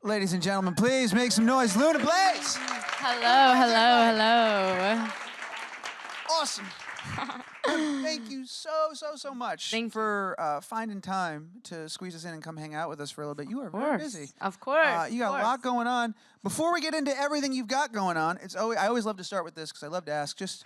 Ladies and gentlemen, please make some noise. Luna Blaise. Hello, hello, hello. Awesome. Thank you so much for finding time to squeeze us in and come hang out with us for a little bit. You are very busy. Of course. You got a lot going on. Before we get into everything you've got going on, I always love to start with this because I love to ask just,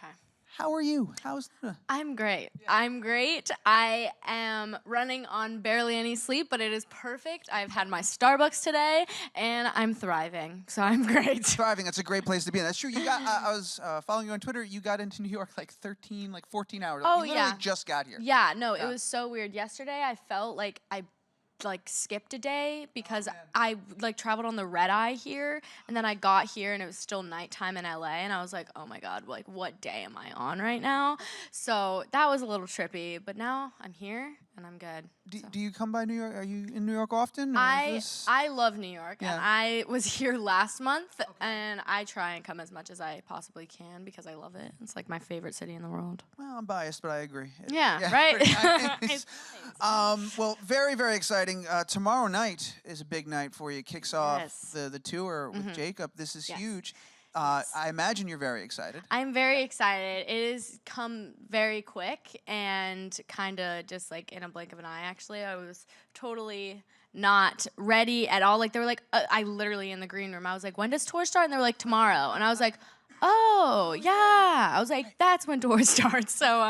how are you? How's Luna? I'm great. Yeah. I'm great. I am running on barely any sleep, but it is perfect. I've had my Starbucks today, and I'm thriving, so I'm great. Thriving, that's a great place to be in. That's true. You got. I was following you on Twitter. You got into New York like 14 hours. Oh, you literally just got here. Yeah, no, it was so weird. Yesterday, I felt like I skipped a day because I traveled on the red eye here, and then I got here and it was still nighttime in LA, and I was like, oh my god, like what day am I on right now? So that was a little trippy, but now I'm here and I'm good. Do you come by New York? Are you in New York often? I love New York, and I was here last month, and I try and come as much as I possibly can because I love it. It's like my favorite city in the world. Well, I'm biased, but I agree. Yeah, right? Nice. Well, very, very exciting. Tomorrow night is a big night for you. It kicks off the tour with Jacob. This is huge. I imagine you're very excited. I'm very excited. It has come very quick and kind of just like in a blink of an eye, actually. I was totally not ready at all. Like, they were like, I literally in the green room, I was like, when does tour start? And they were like, tomorrow. And I was like, oh, yeah. I was like, that's when tour starts. So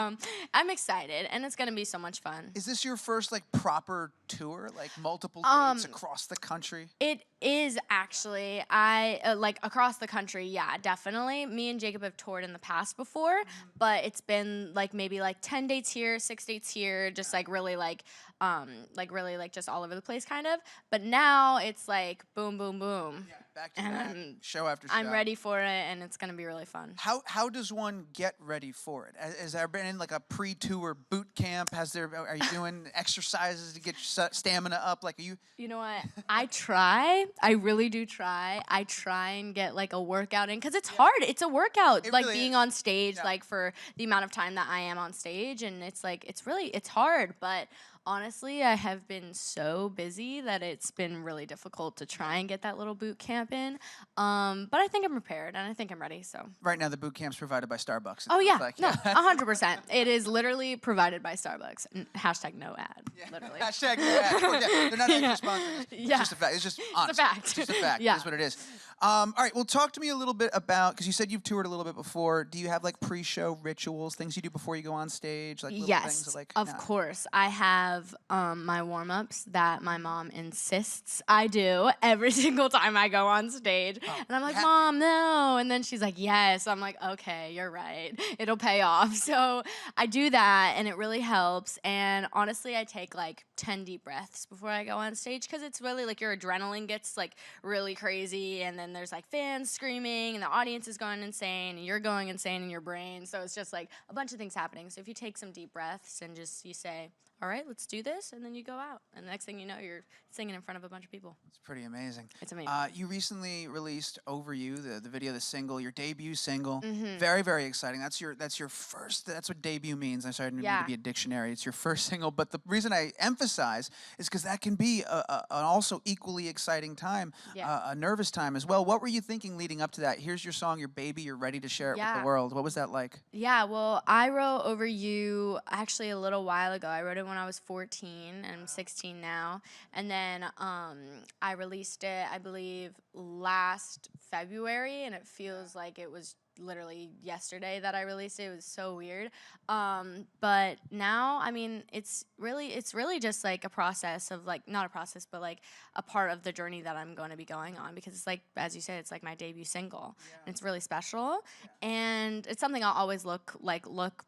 I'm excited, and it's going to be so much fun. Is this your first, like, proper tour? Like, multiple dates across the country? It is, actually. Like, across the country, yeah, definitely. Me and Jacob have toured in the past before, but it's been, like, maybe, like, 10 dates here, 6 dates here, just, like, really, really, just all over the place, kind of. But now it's, like, boom, boom, boom. Yeah, back to back, show after show. I'm ready for it, and it's going to be really fun. How does one get ready for it? Has there been like a pre-tour boot camp? Are you doing exercises to get your stamina up? Like, are you? You know what? I try. I really do try. I try and get like a workout in because it's hard. It's a workout. It like really being on stage, like for the amount of time that I am on stage, and it's like it's hard, but. Honestly, I have been so busy that it's been really difficult to try and get that little boot camp in. But I think I'm prepared, and I think I'm ready, so. Right now, the boot camp's provided by Starbucks. Oh, yeah. No, 100%. It is literally provided by Starbucks. Hashtag no ad, literally. Hashtag no ad. They're not actually sponsoring us. It's just a fact. It's just honest. It's a fact. It's just a fact. That's what it is. All right, well, talk to me a little bit about, because you said you've toured a little bit before. Do you have, like, pre-show rituals, things you do before you go on stage? Like, little things that, like, of course. I have my warm-ups that my mom insists I do every single time I go on stage. And I'm like, Mom, no. And then she's like, yes. I'm like, okay, you're right. It'll pay off. So I do that, and it really helps. And honestly, I take, like, 10 deep breaths before I go on stage because it's really, like, your adrenaline gets, like, really crazy, and then there's, like, fans screaming, and the audience is going insane, and you're going insane in your brain. So it's just, like, a bunch of things happening. So if you take some deep breaths and just you say, all right, let's do this, and then you go out. And the next thing you know, you're singing in front of a bunch of people. It's pretty amazing. It's amazing. You recently released Over You, the video, the single, your debut single. Very, very exciting. That's your first, that's what debut means. I'm sorry, I didn't mean to be a dictionary. It's your first single, but the reason I emphasize is because that can be an also equally exciting time, a nervous time as well. What were you thinking leading up to that? Here's your song, your baby, you're ready to share it with the world. What was that like? Yeah, well, I wrote Over You actually a little while ago. I wrote it when I was 14, and I'm 16 now. And then I released it, I believe, last February, and it feels like it was literally yesterday that I released it. It was so weird. But now, I mean, it's really just like a process of like, not a process, but like a part of the journey that I'm going to be going on, because it's like, as you said, it's like my debut single. And it's really special. And it's something I'll always look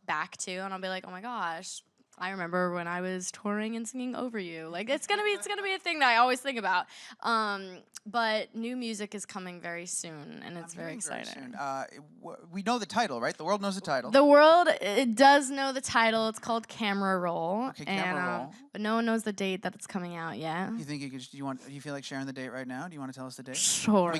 back to, and I'll be like, oh my gosh, I remember when I was touring and singing Over You. Like, it's gonna be a thing that I always think about. But new music is coming very soon, and it's very exciting. We know the title, right? The world knows the title. The world does know the title. It's called Camera Roll. Okay, Camera Roll. But no one knows the date that it's coming out yet. You think do you feel like sharing the date right now? Do you want to tell us the date? Sure.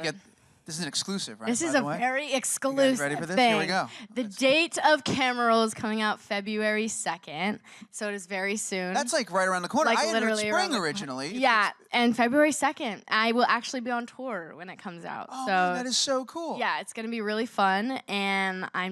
This is an exclusive, right? This is a very exclusive you guys ready for this? thing. Here we go. The date of Camera Roll is coming out February 2nd, so it is very soon. That's like right around the corner. Like I had heard literally spring originally. Yeah, and February 2nd, I will actually be on tour when it comes out. Oh, so man, that is so cool. yeah, it's gonna be really fun, and I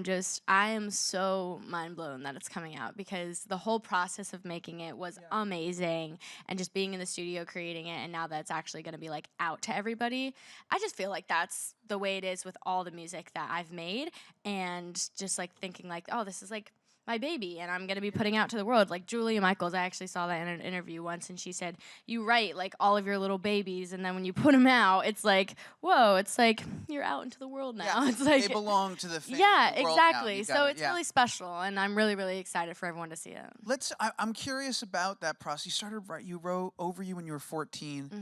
am so mind blown that it's coming out because the whole process of making it was amazing, and just being in the studio creating it, and now that it's actually gonna be like out to everybody, I just feel like that's the way it is with all the music that I've made, and just like thinking like, oh, this is like my baby and I'm going to be putting out to the world. Like Julia Michaels, I actually saw that in an interview once, and she said, you write like all of your little babies, and then when you put them out, it's like, whoa, it's like you're out into the world now. Yeah, it's like they belong to the world exactly. now. So it's really special, and I'm really, really excited for everyone to see it. I'm curious about that process. You wrote Over You when you were 14.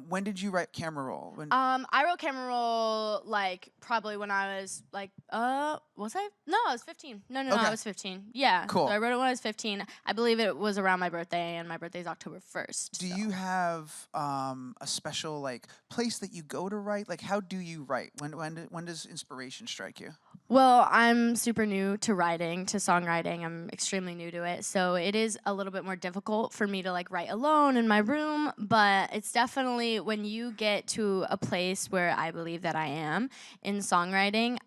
When did you write Camera Roll? I wrote Camera Roll like probably when I was like, was I? No, I was 15. No, I was 15. Yeah. Cool. So I wrote it when I was 15. I believe it was around my birthday, and my birthday's October 1st. Do you have a special like place that you go to write? Like, how do you write? When does inspiration strike you? Well, I'm super new to writing, to songwriting. I'm extremely new to it. So it is a little bit more difficult for me to like write alone in my room, but it's definitely when you get to a place where I believe that I am in songwriting,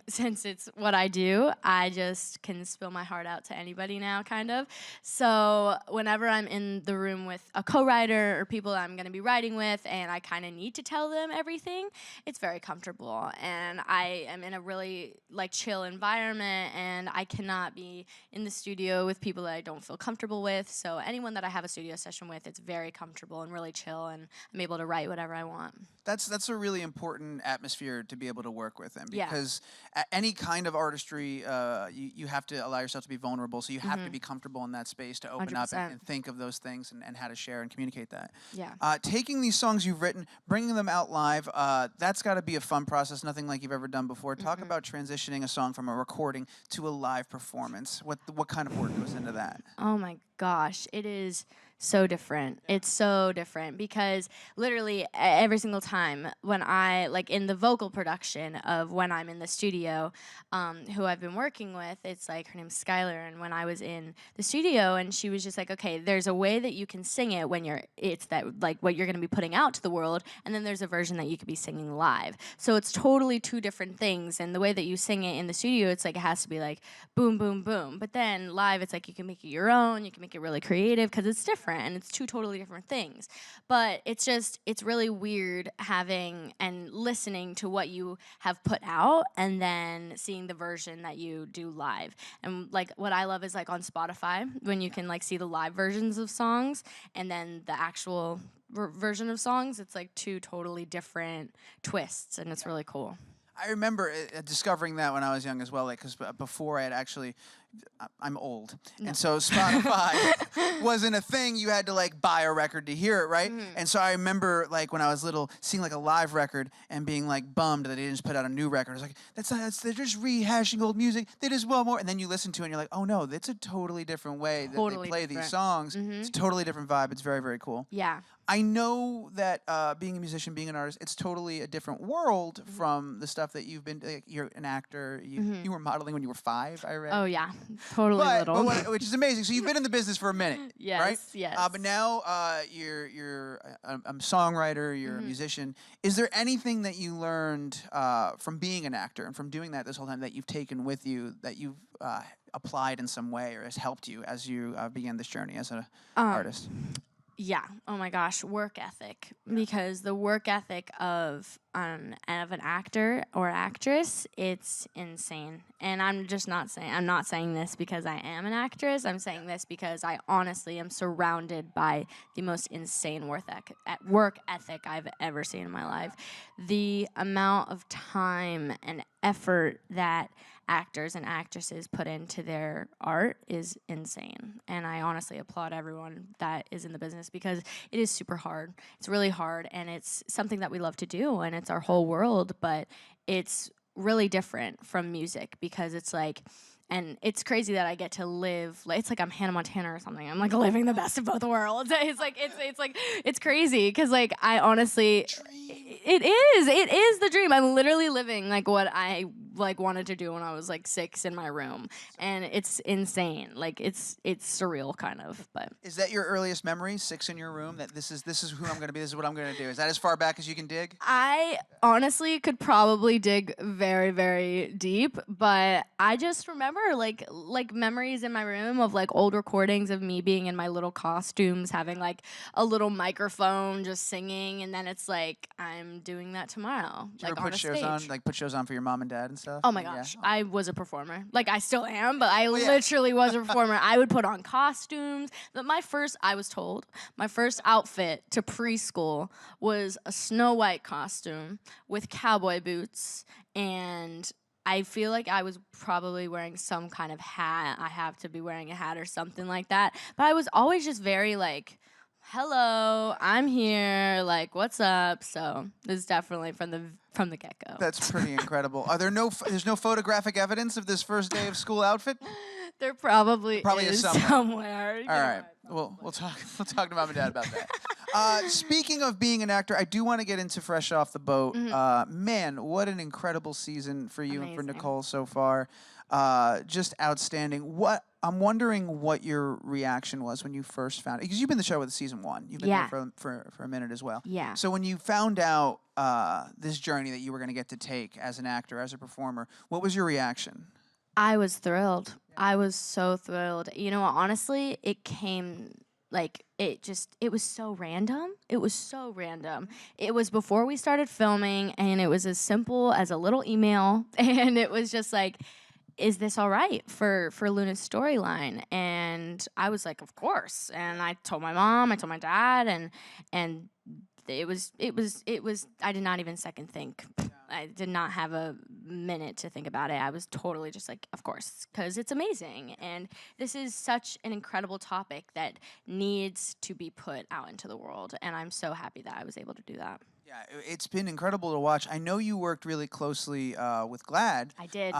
since it's what I do, I just can spill my heart out to anybody now, kind of. So whenever I'm in the room with a co-writer or people that I'm going to be writing with, and I kind of need to tell them everything, it's very comfortable. And I am in a really like chill environment, and I cannot be in the studio with people that I don't feel comfortable with. So anyone that I have a studio session with, it's very comfortable and really chill, and I'm able to write whatever I want. That's a really important atmosphere to be able to work with them, because any kind of artistry, you have to allow yourself to be vulnerable, so you have to be comfortable in that space to open 100%. up and think of those things and how to share and communicate that. Yeah. Taking these songs you've written, bringing them out live, that's got to be a fun process, nothing like you've ever done before. Talk about transitioning a song from a recording to a live performance. What kind of work goes into that? Oh my gosh, it is so different. It's so different because literally every single time when I, like in the vocal production of when I'm in the studio, who I've been working with, it's like, her name's Skylar, and when I was in the studio and she was just like, okay, there's a way that you can sing it when it's that like what you're gonna be putting out to the world, and then there's a version that you could be singing live. So it's totally two different things, and the way that you sing it in the studio, it's like it has to be like boom, boom, boom. But then live, it's like you can make it your own, you can make it really creative because it's different and it's two totally different things. But it's really weird having and listening to what you have put out and then seeing the version that you do live. And like what I love is like on Spotify when you can like see the live versions of songs and then the actual version of songs, it's like two totally different twists, and it's really cool. I remember discovering that when I was young as well, like, because before I had actually, I'm old, and so Spotify wasn't a thing. You had to like buy a record to hear it, right? And so I remember like when I was little, seeing like a live record and being like bummed that they didn't just put out a new record. I was like, they're just rehashing old music. They just want more. And then you listen to it and you're like, oh no, that's a totally different way that they play these songs. It's a totally different vibe. It's very, very cool. Yeah. I know that being a musician, being an artist, it's totally a different world from the stuff that you've been. Like, you're an actor. You were modeling when you were 5, I read. Oh yeah, totally little. Which is amazing. So you've been in the business for a minute, yes, right? Yes. But now you're a songwriter. You're a musician. Is there anything that you learned from being an actor and from doing that this whole time that you've taken with you that you've applied in some way or has helped you as you began this journey as an artist? Yeah. Oh my gosh, work ethic. Because the work ethic of an actor or actress, it's insane. And I'm not saying this because I am an actress. I'm saying this because I honestly am surrounded by the most insane work ethic I've ever seen in my life. The amount of time and effort that actors and actresses put into their art is insane. And I honestly applaud everyone that is in the business because it is super hard. It's really hard, and it's something that we love to do, and it's our whole world, but it's really different from music because it's like, and it's crazy that I get to live, like, it's like I'm Hannah Montana or something. I'm like living the best of both worlds. It's crazy because like I honestly, It is the dream. I'm literally living like what I like wanted to do when I was like 6 in my room, and it's insane. Like it's surreal kind of. But is that your earliest memory? 6 in your room. That this is who I'm going to be. This is what I'm going to do. Is that as far back as you can dig? I honestly could probably dig very, very deep, but I just remember like memories in my room of like old recordings of me being in my little costumes, having like a little microphone, just singing, and then it's like I'm doing that tomorrow. Did you like ever put on a shows stage. on, like put shows on for your mom and dad and stuff? Oh my gosh, Yeah. I was a performer. Like I still am, but I yeah. literally was a performer. I would put on costumes. But I was told, my first outfit to preschool was a Snow White costume with cowboy boots, and I feel like I was probably wearing some kind of hat. I have to be wearing a hat or something like that. But I was always just very like, hello, I'm here, like, what's up? So it's definitely from the get-go. That's pretty incredible. Are there there's no photographic evidence of this first day of school outfit? There probably is somewhere. All right. We'll talk to mom and dad about that. Speaking of being an actor, I do want to get into Fresh Off the Boat. Man, what an incredible season for you and for Nicole so far. Just outstanding. I'm wondering what your reaction was when you first found it, because you've been in the show with season 1. You've been there for a minute as well. Yeah. So when you found out this journey that you were going to get to take as an actor, as a performer, what was your reaction? I was thrilled. I was so thrilled. You know, honestly, it came like it was so random. It was so random. It was before we started filming, and it was as simple as a little email, and it was just like, is this all right for Luna's storyline? And I was like, of course. And I told my mom, I told my dad, and it was I did not even second think. I did not have a minute to think about it. I was totally just like, of course, because it's amazing. And this is such an incredible topic that needs to be put out into the world. And I'm so happy that I was able to do that. Yeah, it's been incredible to watch. I know you worked really closely with GLAAD. I did.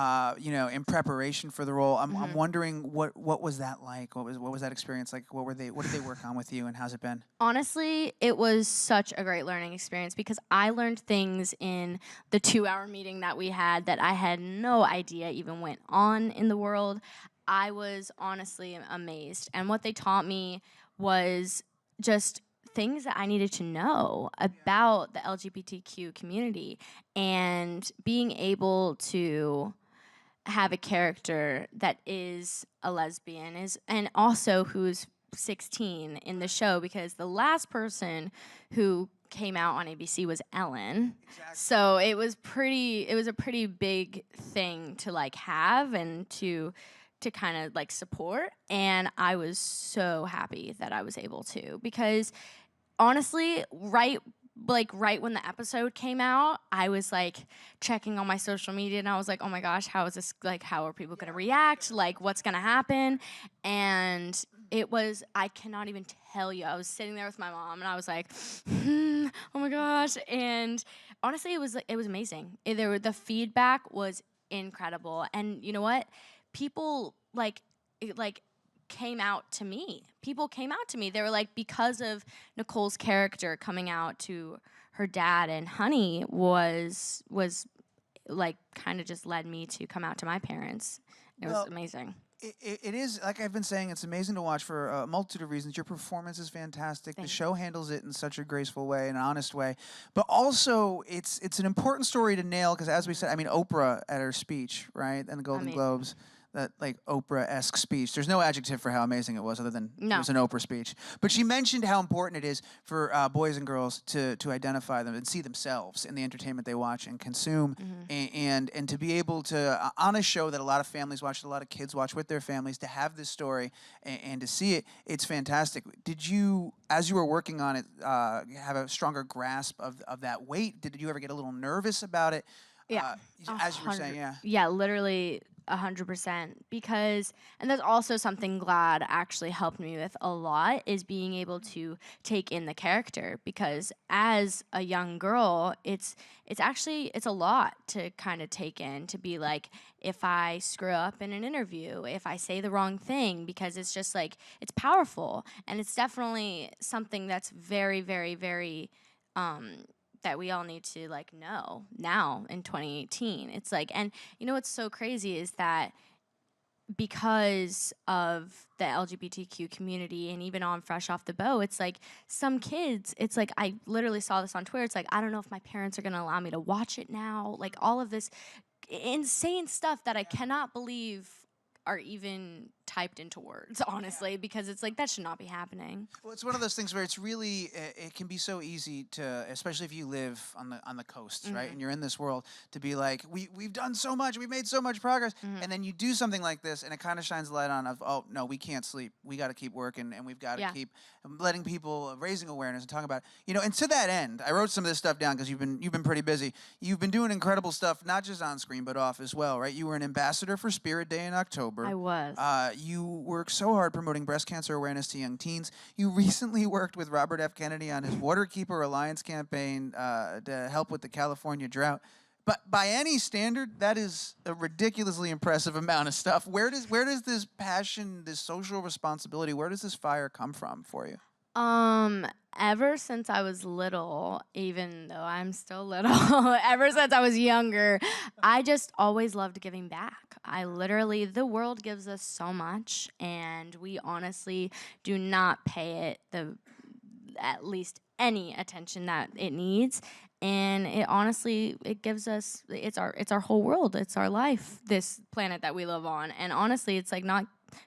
You know, in preparation for the role. I'm wondering what was that like? What was that experience like? What did they work on with you, and how's it been? Honestly, it was such a great learning experience because I learned things in the 2-hour meeting that we had that I had no idea even went on in the world. I was honestly amazed, and what they taught me was just things that I needed to know about the LGBTQ community, and being able to have a character that is a lesbian and also who's 16 in the show, because the last person who came out on ABC was Ellen. Exactly. So it was a pretty big thing to like have and to kind of like support, and I was so happy that I was able to, because honestly, right when the episode came out, I was like checking on my social media, and I was like, oh my gosh, how is this, like, how are people gonna react? Like, what's gonna happen? And it was, I cannot even tell you, I was sitting there with my mom, and I was like, oh my gosh. And honestly, it was amazing. The feedback was incredible. And you know what? People came out to me. People came out to me. They were like, because of Nicole's character coming out to her dad and Honey was like kind of just led me to come out to my parents. It was amazing. It is, like I've been saying, it's amazing to watch for a multitude of reasons. Your performance is fantastic. The show handles it in such a graceful way, an honest way. But also, it's an important story to nail, because as we said, I mean, Oprah at her speech, right, and the Golden Globes, that like Oprah-esque speech. There's no adjective for how amazing it was, other than it was an Oprah speech. But she mentioned how important it is for boys and girls to identify them and see themselves in the entertainment they watch and consume, and to be able to, on a show that a lot of families watch, a lot of kids watch with their families, to have this story and to see it, it's fantastic. Did you, as you were working on it, have a stronger grasp of that weight? Did you ever get a little nervous about it? Yeah. As you were saying, yeah. Yeah, literally 100%. Because, and that's also something GLAAD actually helped me with a lot, is being able to take in the character. Because as a young girl, it's a lot to kind of take in, to be like, if I screw up in an interview, if I say the wrong thing, because it's just like, it's powerful. And it's definitely something that's very, very, very that we all need to like know now in 2018. It's like, and you know what's so crazy is that because of the LGBTQ community and even on Fresh Off the Bow, it's like some kids, it's like I literally saw this on Twitter. It's like, I don't know if my parents are going to allow me to watch it now. Like all of this insane stuff that I cannot believe are even typed into words, honestly, because it's like that should not be happening. Well, it's one of those things where it's really it can be so easy to, especially if you live on the coasts, right, and you're in this world, to be like, we've done so much, we've made so much progress, and then you do something like this, and it kind of shines the light on of, oh no, we can't sleep, we got to keep working, and we've got to keep letting people, raising awareness and talking about it. You know, and to that end, I wrote some of this stuff down because you've been pretty busy. You've been doing incredible stuff, not just on screen but off as well, right? You were an ambassador for Spirit Day in October. I was. You work so hard promoting breast cancer awareness to young teens. You recently worked with Robert F. Kennedy on his Waterkeeper Alliance campaign to help with the California drought. But by any standard, that is a ridiculously impressive amount of stuff. Where does this passion, this social responsibility, where does this fire come from for you? Ever since I was little, even though I'm still little, ever since I was younger, I just always loved giving back. I literally, the world gives us so much, and we honestly do not pay it at least any attention that it needs. And it honestly, it gives us, it's our whole world, it's our life, this planet that we live on. And honestly, it's like not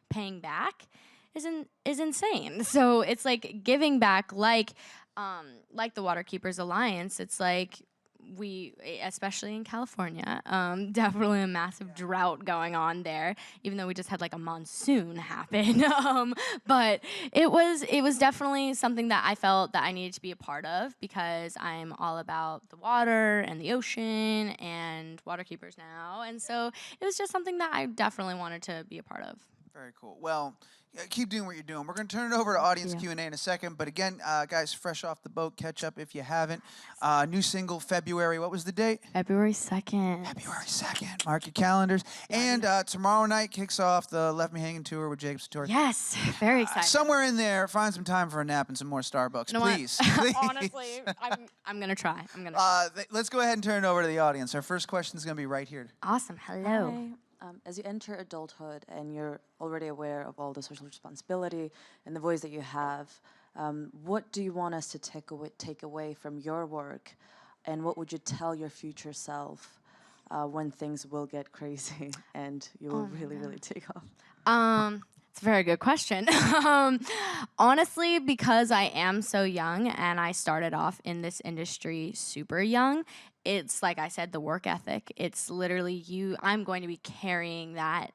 paying back is insane. So it's like giving back, like the Waterkeepers Alliance. It's like we, especially in California, definitely a massive drought going on there. Even though we just had like a monsoon happen, but it was definitely something that I felt that I needed to be a part of because I'm all about the water and the ocean and waterkeepers now, and so it was just something that I definitely wanted to be a part of. Very cool. Well, keep doing what you're doing. We're going to turn it over to audience Q&A in a second. But again, guys, Fresh Off the Boat, catch up if you haven't. New single, February. What was the date? February 2nd. February 2nd. Mark your calendars. And tomorrow night kicks off the Left Me Hanging tour with Jacob Satori. Yes, very excited. Somewhere in there, find some time for a nap and some more Starbucks, you know please. Please. Honestly, I'm going to try. Let's go ahead and turn it over to the audience. Our first question is going to be right here. Awesome. Hello. Hi. As you enter adulthood and you're already aware of all the social responsibility and the voice that you have, what do you want us to take away from your work, and what would you tell your future self when things will get crazy and you will really take off? It's a very good question. Honestly, because I am so young and I started off in this industry super young, it's like I said, the work ethic. It's literally I'm going to be carrying that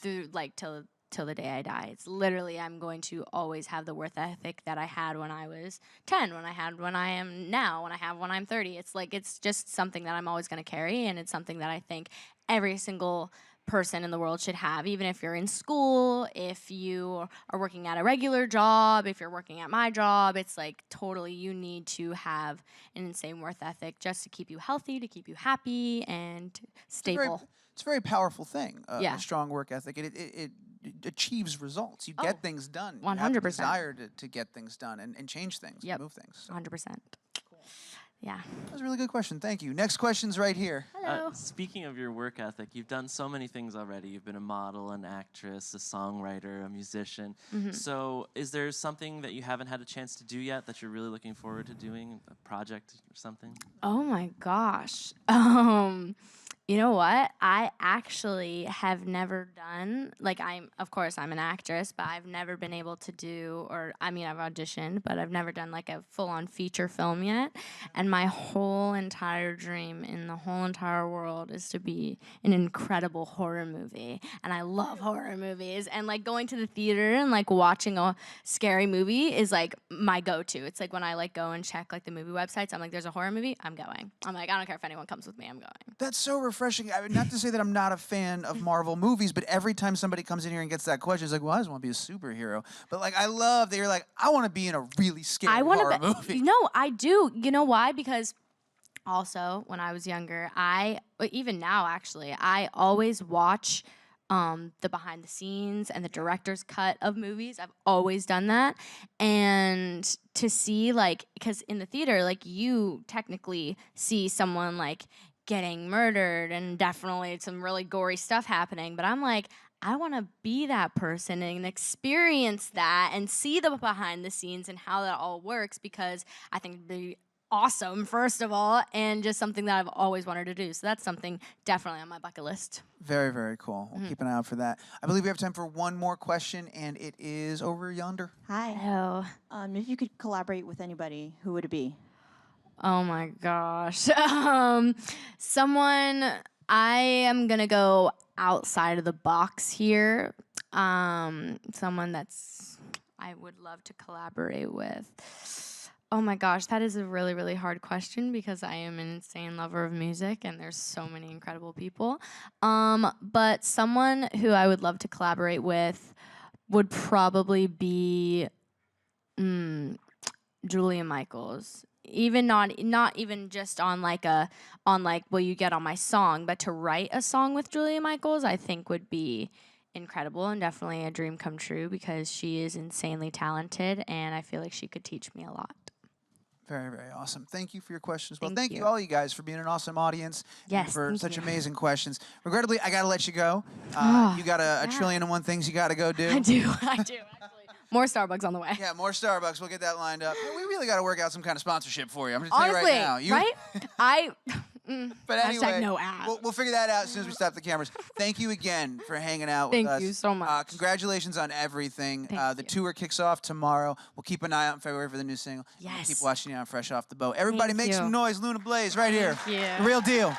through like till the day I die. It's literally I'm going to always have the work ethic that I had when I was 10, when I am now, when I'm 30. It's like it's just something that I'm always going to carry, and it's something that I think every single person in the world should have, even if you're in school, if you are working at a regular job, if you're working at my job. It's like totally you need to have an insane work ethic just to keep you healthy, to keep you happy and stable. It's a very powerful thing, a strong work ethic. It achieves results. You get things done. 100%. You have the desire to get things done and change things, and move things. So. 100%. Yeah. That was a really good question. Thank you. Next question's right here. Hello. Speaking of your work ethic, you've done so many things already. You've been a model, an actress, a songwriter, a musician. So is there something that you haven't had a chance to do yet that you're really looking forward to doing, a project or something? Oh my gosh. You know what? I actually have never done, like of course I'm an actress, but I've never been able to do, I've auditioned, but I've never done like a full-on feature film yet. And my whole entire dream in the whole entire world is to be an incredible horror movie. And I love horror movies. And like going to the theater and like watching a scary movie is like my go-to. It's like when I like go and check like the movie websites, I'm like, there's a horror movie, I'm going. I'm like, I don't care if anyone comes with me, I'm going. That's so refreshing. I mean, not to say that I'm not a fan of Marvel movies, but every time somebody comes in here and gets that question, it's like, well, I just want to be a superhero. But like, I love that you're like, I want to be in a really scary horror movie. No, I do. You know why? Because also when I was younger, even now actually, I always watch the behind the scenes and the director's cut of movies. I've always done that. And to see, like, because in the theater, like, you technically see someone, like, getting murdered and definitely some really gory stuff happening. But I'm like, I want to be that person and experience that and see the behind the scenes and how that all works, because I think it'd be awesome, first of all, and just something that I've always wanted to do. So that's something definitely on my bucket list. Very, very cool. We'll keep an eye out for that. I believe we have time for one more question, and it is over yonder. Hi. Hello. If you could collaborate with anybody, who would it be? Oh my gosh. Someone, I am gonna go outside of the box here. Someone that's I would love to collaborate with. Oh my gosh, that is a really, really hard question because I am an insane lover of music and there's so many incredible people. But someone who I would love to collaborate with would probably be Julia Michaels. Even not even just on like will you get on my song, but to write a song with Julia Michaels, I think would be incredible and definitely a dream come true because she is insanely talented and I feel like she could teach me a lot. Very, very awesome. Thank you for your questions. Well, Thank thank you you all you guys for being an awesome audience. Yes, and for thank such you. amazing questions. Regrettably, I got to let you go. You got a trillion and one things you got to go do. I do, actually. More Starbucks on the way. Yeah, more Starbucks. We'll get that lined up. We really got to work out some kind of sponsorship for you. I'm just Honestly, telling you right now. right? But anyway, Hashtag no ad. We'll figure that out as soon as we stop the cameras. Thank you again for hanging out with us. Thank you so much. Congratulations on everything. Thank The you. tour kicks off tomorrow. We'll keep an eye out in February for the new single. Yes. We'll keep watching you on Fresh Off the Boat. Everybody Thank make you. some noise. Luna Blaise right here. Thank you. The real deal.